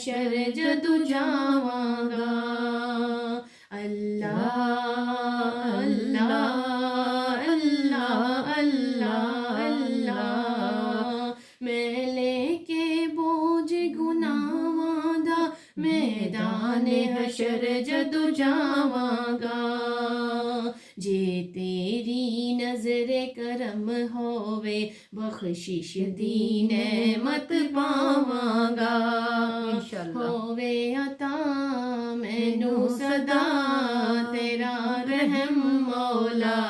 حشر جدو جاواں گا، اللہ اللہ اللہ اللہ اللہ، میں لے کے بوجھ گناہاں دا میدان حشر جدو جاواں گا، جے تیری نظر کرم ہووے بخشش دی نعمت پاواں گا، انشاءاللہ۔ ہووے عطا مینوں صدا تیرا رحم مولا،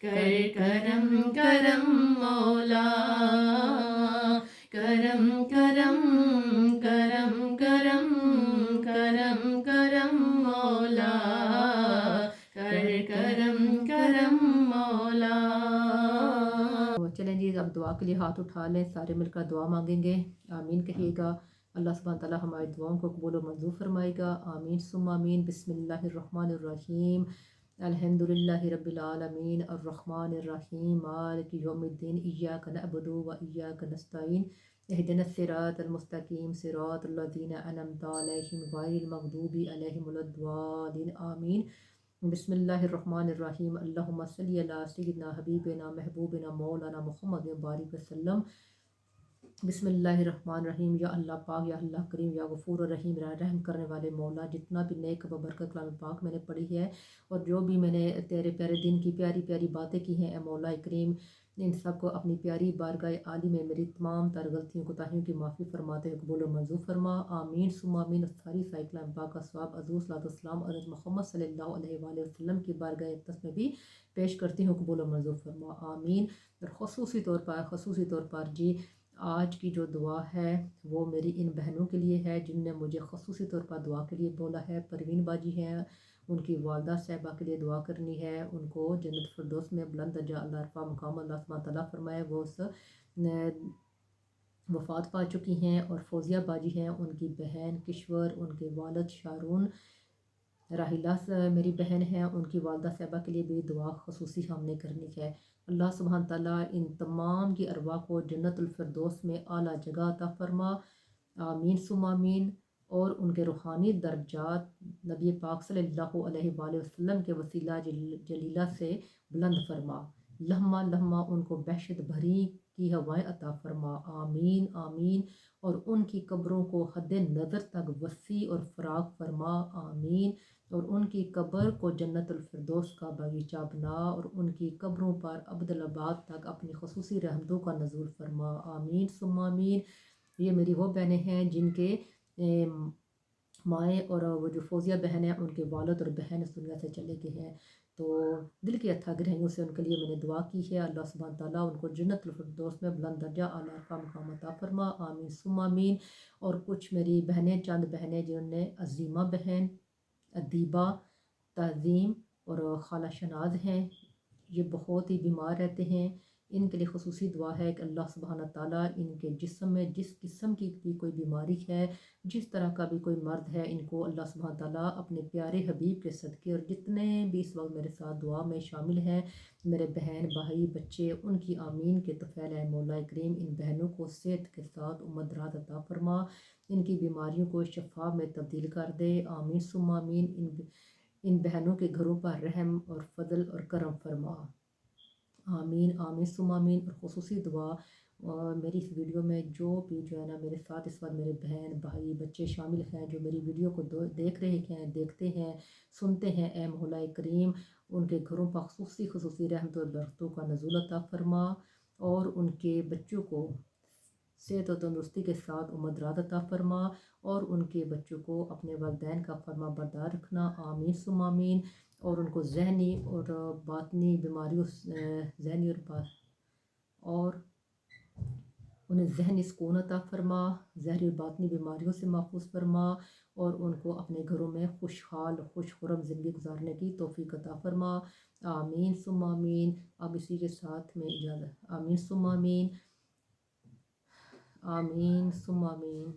کر کرم کرم مولا، کرم کرم کرم کرم کرم کرم مولا، کر کرم کرم مولا۔ چلیں جی اب دعا کے لیے ہاتھ اٹھا لیں، سارے مل کر دعا مانگیں گے، آمین کہیے گا۔ اللہ سبحانہ تعالیٰ ہماری دعاؤں کو قبول و منظور فرمائے گا، آمین ثم آمین۔ بسم اللہ الرحمن الرحیم، الحمد للہ رب العالمین الرحمن الرحیم مالک یوم الدین، ایاک نعبد و ایاک نستعین، اہدنا الصراط المستقیم صراط الذین انعمت علیہم غیر المغضوب علیہم ولا الضالین، آمین۔ بسم اللہ الرحمن الرحیم، اللہم صلی علی سیدنا حبیبنا محبوبنا مولانا محمد بارک وسلم۔ بسم اللہ الرحمن الرحیم، یا اللہ پاک، یا اللہ کریم، یا غفور الرحیم، رحم کرنے والے مولا، جتنا بھی نیک و برکت کلام پاک میں نے پڑھی ہے اور جو بھی میں نے تیرے پیارے دن کی پیاری پیاری باتیں کی ہیں، اے مولا کریم ان سب کو اپنی پیاری بارگاہ عالی میں میری تمام تر غلطیوں کوتاہیوں کی معافی فرماتے ہوئے قبول و منظور فرما، آمین ثم آمین۔ ساری کلام پاک کا ثواب حضور صلی اللہ علیہ وسلم حضرت محمد صلی اللہ علیہ وآلہ وسلم کی بارگاہ اقدس میں بھی پیش کرتی ہوں، قبول و منظور فرما، آمین۔ اور خصوصی طور پر جی آج کی جو دعا ہے وہ میری ان بہنوں کے لیے ہے جن نے مجھے خصوصی طور پر دعا کے لیے بولا ہے۔ پروین باجی ہیں، ان کی والدہ صاحبہ کے لیے دعا کرنی ہے، ان کو جنت فردوس میں بلند درجہ اللہ عرفہ مقام اللہ سبحانہ تعالیٰ فرمائے، وہ وفات پا چکی ہیں۔ اور فوزیہ باجی ہیں، ان کی بہن کشور، ان کے والد شارون، راحلہ میری بہن ہیں، ان کی والدہ صاحبہ کے لیے بھی دعا خصوصی ہم نے کرنی ہے۔ اللہ سبحانہ تعالیٰ ان تمام کی ارواح کو جنت الفردوس میں اعلیٰ جگہ عطا فرما، آمین ثم آمین۔ اور ان کے روحانی درجات نبی پاک صلی اللہ علیہ وآلہ وسلم کے وسیلہ جلیلہ سے بلند فرما، لمحہ لمحہ ان کو بہشت بھری کی ہوائیں عطا فرما، آمین آمین۔ اور ان کی قبروں کو حد نظر تک وسیع اور فراخ فرما، آمین۔ اور ان کی قبر کو جنت الفردوس کا باغیچہ بنا، اور ان کی قبروں پر ابدالآباد تک اپنی خصوصی رحمتوں کا نزول فرما، آمین ثم آمین۔ یہ میری وہ بہنیں ہیں جن کے مائیں اور وہ جو فوزیہ بہن ہیں ان کے والد اور بہن اس دنیا سے چلے گئے ہیں، تو دل کی اتھا گرہیوں سے ان کے لیے میں نے دعا کی ہے، اللہ سبحانہ تعالیٰ ان کو جنت الفردوس میں بلند درجہ اعلیٰ عرفہ مقام عطا فرما، آمین ثم آمین۔ اور کچھ میری بہنیں، چند بہنیں جنہوں نے عظیمہ بہن، ادیبہ، تعظیم اور خالہ شناز ہیں، یہ بہت ہی بیمار رہتے ہیں، ان کے لیے خصوصی دعا ہے کہ اللہ سبحانہ تعالیٰ ان کے جسم میں جس قسم کی بھی کوئی بیماری ہے، جس طرح کا بھی کوئی مرض ہے، ان کو اللہ سبحانہ تعالیٰ اپنے پیارے حبیب کے صدقے، اور جتنے بھی اس وقت میرے ساتھ دعا میں شامل ہیں میرے بہن بھائی بچے، ان کی آمین کے طفیل ہے مولا کریم، ان بہنوں کو صحت کے ساتھ عمر دراز عطا فرما، ان کی بیماریوں کو شفا میں تبدیل کر دے، آمین ثم آمین۔ ان بہنوں کے گھروں پر رحم اور فضل اور کرم فرما، آمین آمین ثم آمین۔ اور خصوصی دعا میری اس ویڈیو میں جو بھی جو ہے نا میرے ساتھ اس وقت میرے بہن بھائی بچے شامل ہیں، جو میری ویڈیو کو دیکھ رہے ہیں، دیکھتے ہیں، سنتے ہیں، اے مولا کریم ان کے گھروں پر خصوصی رحمت اور برکتوں کا نزول عطا فرما، اور ان کے بچوں کو صحت و تندرستی کے ساتھ عمر دراز عطا فرما، اور ان کے بچوں کو اپنے والدین کا فرما بردار رکھنا، آمین ثم آمین۔ اور ان کو ذہنی اور باطنی بیماریوں ذہنی اور انہیں ذہنی سکون عطا فرما، ذہنی اور باطنی بیماریوں سے محفوظ فرما، اور ان کو اپنے گھروں میں خوشحال خوش خرم زندگی گزارنے کی توفیق عطا فرما، آمین ثم آمین۔ اب اسی کے ساتھ میں اجازت، آمین ثم آمین، آمین ثم آمین۔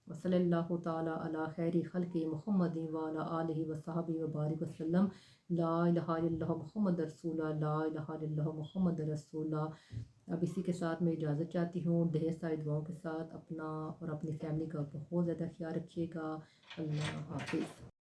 وصلی اللہ تعالیٰ علی خیر خلق محمد وعلی آلہ وصحبہ وبارک وسلم۔ لا الہ الا اللہ محمد رسول اللہ، لا الہ الا اللہ محمد رسول اللہ۔ اب اسی کے ساتھ میں اجازت چاہتی ہوں، ڈھیر ساری دعاؤں کے ساتھ اپنا اور اپنی فیملی کا بہت زیادہ خیال رکھیے گا۔ اللہ حافظ۔